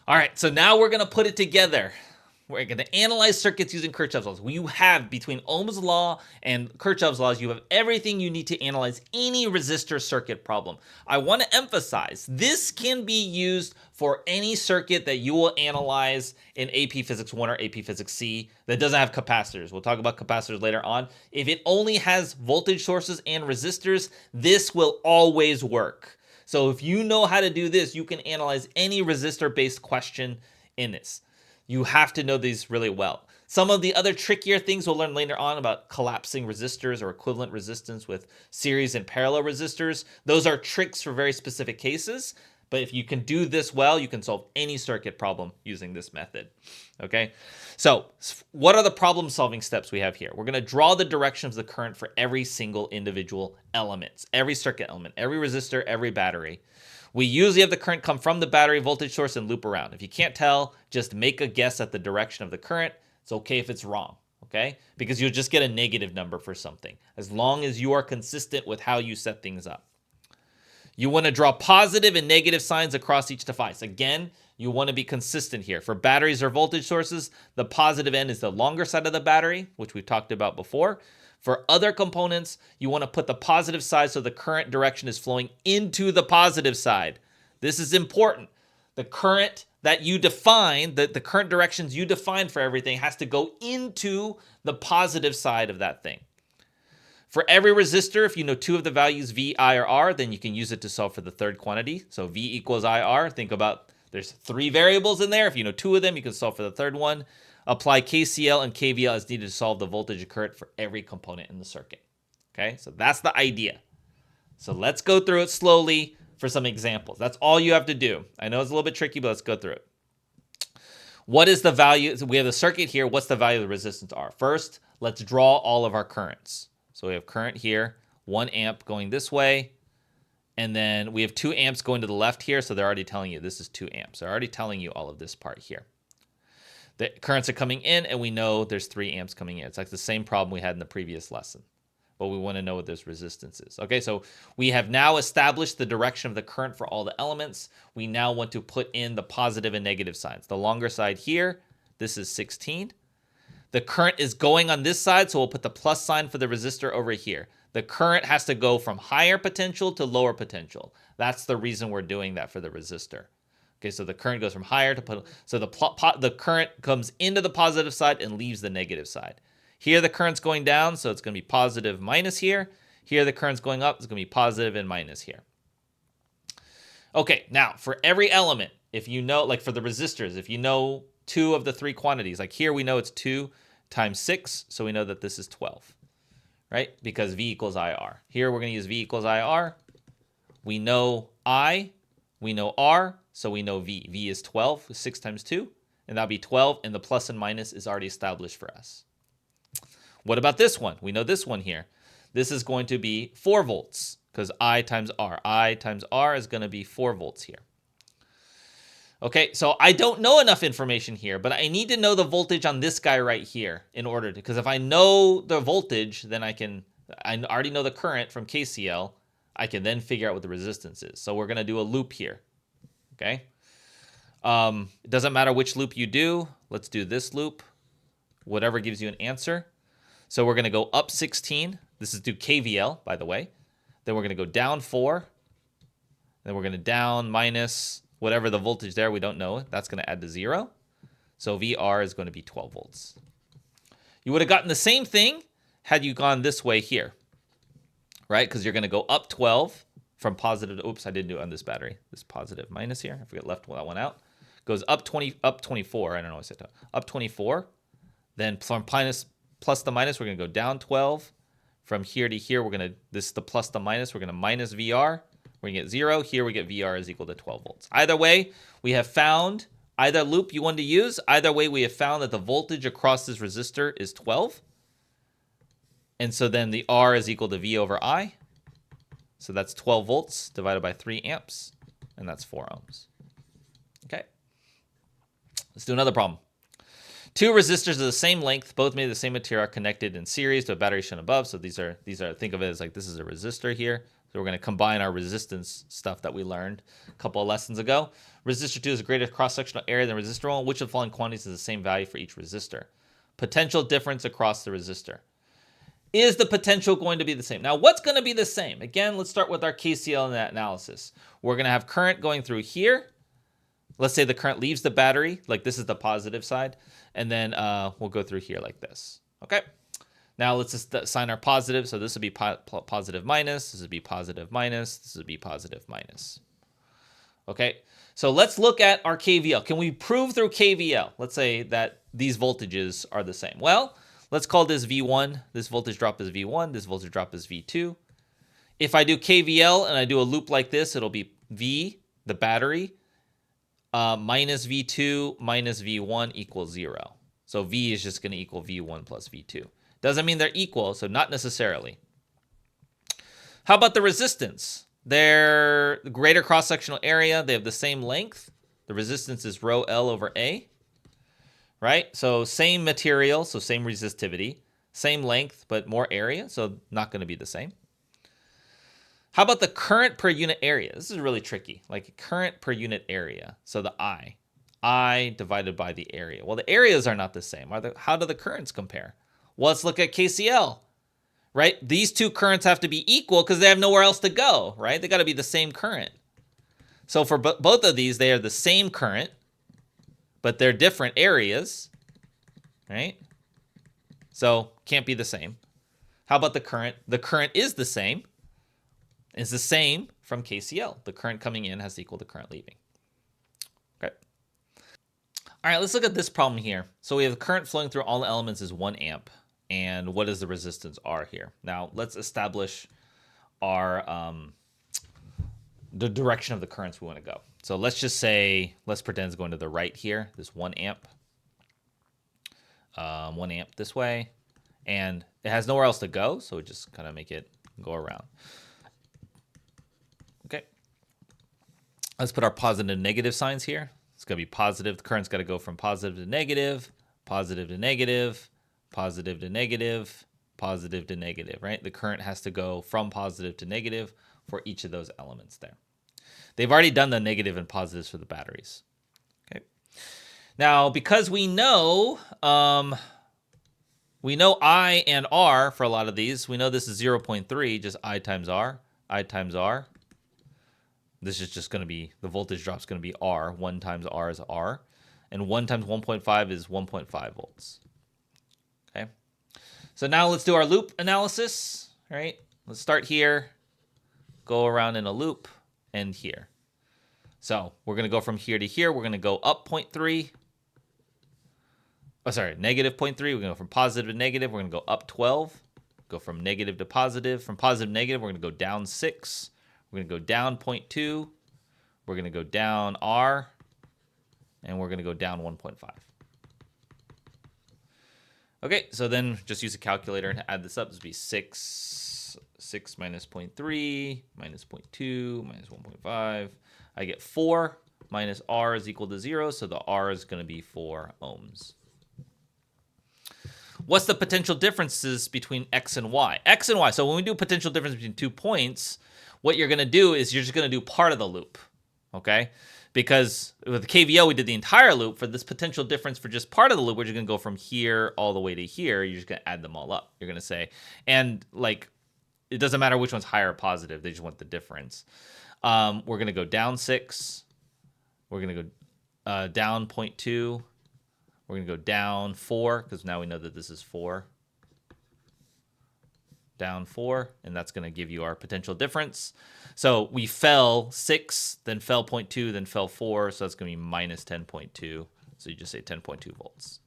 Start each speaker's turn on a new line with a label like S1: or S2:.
S1: All right, so now we're going to put it together. We're going to analyze circuits using Kirchhoff's laws. You have, between Ohm's law and Kirchhoff's laws, you have everything you need to analyze any resistor circuit problem. I want to emphasize, this can be used for any circuit that you will analyze in AP Physics 1 or AP Physics C that doesn't have capacitors. We'll talk about capacitors later on. If it only has voltage sources and resistors, this will always work. So if you know how to do this, you can analyze any resistor-based question in this. You have to know these really well. Some of the other trickier things we'll learn later on about collapsing resistors or equivalent resistance with series and parallel resistors. Those are tricks for very specific cases. But if you can do this well, you can solve any circuit problem using this method. Okay, so what are the problem solving steps we have here? We're going to draw the direction of the current for every single individual element, every circuit element, every resistor, every battery. We usually have the current come from the battery voltage source and loop around. If you can't tell, just make a guess at the direction of the current. It's okay if it's wrong, okay? Because you'll just get a negative number for something, as long as you are consistent with how you set things up. You want to draw positive and negative signs across each device. Again, you want to be consistent here. For batteries or voltage sources, the positive end is the longer side of the battery, which we've talked about before. For other components, you want to put the positive side so the current direction is flowing into the positive side. This is important. The current that you define, the current directions you define for everything has to go into the positive side of that thing. For every resistor, if you know two of the values V, I, or R, then you can use it to solve for the third quantity. So V equals IR. Think about there's three variables in there. If you know two of them, you can solve for the third one. Apply KCL and KVL as needed to solve the voltage and current for every component in the circuit. Okay, so that's the idea. So let's go through it slowly for some examples. That's all you have to do. I know it's a little bit tricky, but let's go through it. What is the value? So we have the circuit here. What's the value of the resistance R? First, let's draw all of our currents. So we have current here, 1 amp going this way, and then we have 2 amps going to the left here, so they're already telling you this is 2 amps. They're already telling you all of this part here. The currents are coming in, and we know there's 3 amps coming in. It's like the same problem we had in the previous lesson, but we want to know what this resistance is. Okay, so we have now established the direction of the current for all the elements. We now want to put in the positive and negative signs. The longer side here, this is 16. The current is going on this side, so we'll put the plus sign for the resistor over here. The current has to go from higher potential to lower potential. That's the reason we're doing that for the resistor. Okay, so the current goes from higher to so the current comes into the positive side and leaves the negative side. Here the current's going down, so it's going to be positive minus here. Here the current's going up, it's going to be positive and minus here. Okay, now for every element, if you know, like for the resistors, if you know 2 of the 3 quantities, like here we know it's 2 times 6, so we know that this is 12, right? Because V equals IR. Here we're going to use V equals IR. We know I, we know R, so we know V. V is 12, 6 times 2, and that'll be 12, and the plus and minus is already established for us. What about this one? We know this one here. This is going to be 4 volts, because I times R. I times R is going to be 4 volts here. Okay, so I don't know enough information here, but I need to know the voltage on this guy right here in order to, because if I know the voltage, then I already know the current from KCL. I can then figure out what the resistance is. So we're going to do a loop here. Okay. It doesn't matter which loop you do. Let's do this loop. Whatever gives you an answer. So we're going to go up 16. This is do KVL, by the way. Then we're going to go down 4. Then we're going to down minus whatever the voltage there, we don't know. That's going to add to 0. So VR is going to be 12 volts. You would have gotten the same thing had you gone this way here, right? Because you're going to go up 12 from positive to, oops, I didn't do it on this battery. This positive minus here. I forget left that one out. Goes up 24. I don't know what I said. Up 24. Then from plus the minus, we're going to go down 12. From here to here, this is the plus the minus. We're going to minus VR. We're going to get 0. Here we get VR is equal to 12 volts. Either way, we have found either loop you want to use. Either way, we have found that the voltage across this resistor is 12. And so then the R is equal to V over I. So that's 12 volts divided by 3 amps. And that's 4 ohms. Okay. Let's do another problem. 2 resistors of the same length, both made of the same material, are connected in series to a battery shown above. So these are think of it as like this is a resistor here. So we're going to combine our resistance stuff that we learned a couple of lessons ago. Resistor 2 is a greater cross-sectional area than resistor 1. Which of the following quantities is the same value for each resistor? Potential difference across the resistor. Is the potential going to be the same? Now, what's going to be the same? Again, let's start with our KCL analysis. We're going to have current going through here. Let's say the current leaves the battery, like this is the positive side, and then we'll go through here like this. Okay. Now let's just assign our positive. So this would be positive minus. This would be positive minus. This would be positive minus. Okay. So let's look at our KVL. Can we prove through KVL? Let's say that these voltages are the same. Well, let's call this V1. This voltage drop is V1. This voltage drop is V2. If I do KVL and I do a loop like this, it'll be V, the battery, minus V2 minus V1 equals 0. So V is just going to equal V1 plus V2. Doesn't mean they're equal, so not necessarily. How about the resistance? They're the greater cross-sectional area. They have the same length. The resistance is rho L over A, right? So same material, so same resistivity, same length, but more area, so not going to be the same. How about the current per unit area? This is really tricky, like current per unit area. So the I divided by the area. Well, the areas are not the same. How do the currents compare? Well, let's look at KCL, right? These two currents have to be equal because they have nowhere else to go, right? They got to be the same current. So for both of these, they are the same current, but they're different areas, right? So can't be the same. How about the current? The current is the same. It's the same from KCL. The current coming in has to equal the current leaving. Okay. All right, let's look at this problem here. So we have the current flowing through all the elements is 1 amp. And what is the resistance R here? Now, let's establish our the direction of the currents we want to go. So let's just say, let's pretend it's going to the right here, this 1 amp. 1 amp this way. And it has nowhere else to go, so we just kind of make it go around. Okay. Let's put our positive and negative signs here. It's going to be positive. The current's got to go from positive to negative, positive to negative, positive to negative, positive to negative, right? The current has to go from positive to negative for each of those elements there. They've already done the negative and positives for the batteries. Okay. Now, because we know I and R for a lot of these, we know this is 0.3, just I times R, I times R. This is just going to be, the voltage drop is going to be R. 1 times R is R. And 1 times 1.5 is 1.5 volts. Okay. So now let's do our loop analysis. All right. Let's start here, go around in a loop, end here. So we're going to go from here to here. We're going to go up 0.3. Oh, sorry, negative 0.3. We're going to go from positive to negative. We're going to go up 12. Go from negative to positive. From positive to negative, we're going to go down 6. We're going to go down 0.2. We're going to go down R. And we're going to go down 1.5. Okay, so then just use a calculator and add this up. This would be 6 minus 0.3 minus 0.2 minus 1.5. I get 4 minus R is equal to 0. So the R is going to be 4 ohms. What's the potential differences between X and Y? X and Y. So when we do potential difference between 2 points, what you're going to do is you're just going to do part of the loop, okay? Because with KVL, we did the entire loop. For this potential difference for just part of the loop, we're just going to go from here all the way to here. You're just going to add them all up. You're going to say, and like, it doesn't matter which one's higher or positive. They just want the difference. We're going to go down 6. We're going to go down 0.2. We're going to go down 4, because now we know that this is 4. Down 4, and that's going to give you our potential difference. So we fell 6, then fell 0.2, then fell 4, so that's going to be minus 10.2. So you just say 10.2 volts.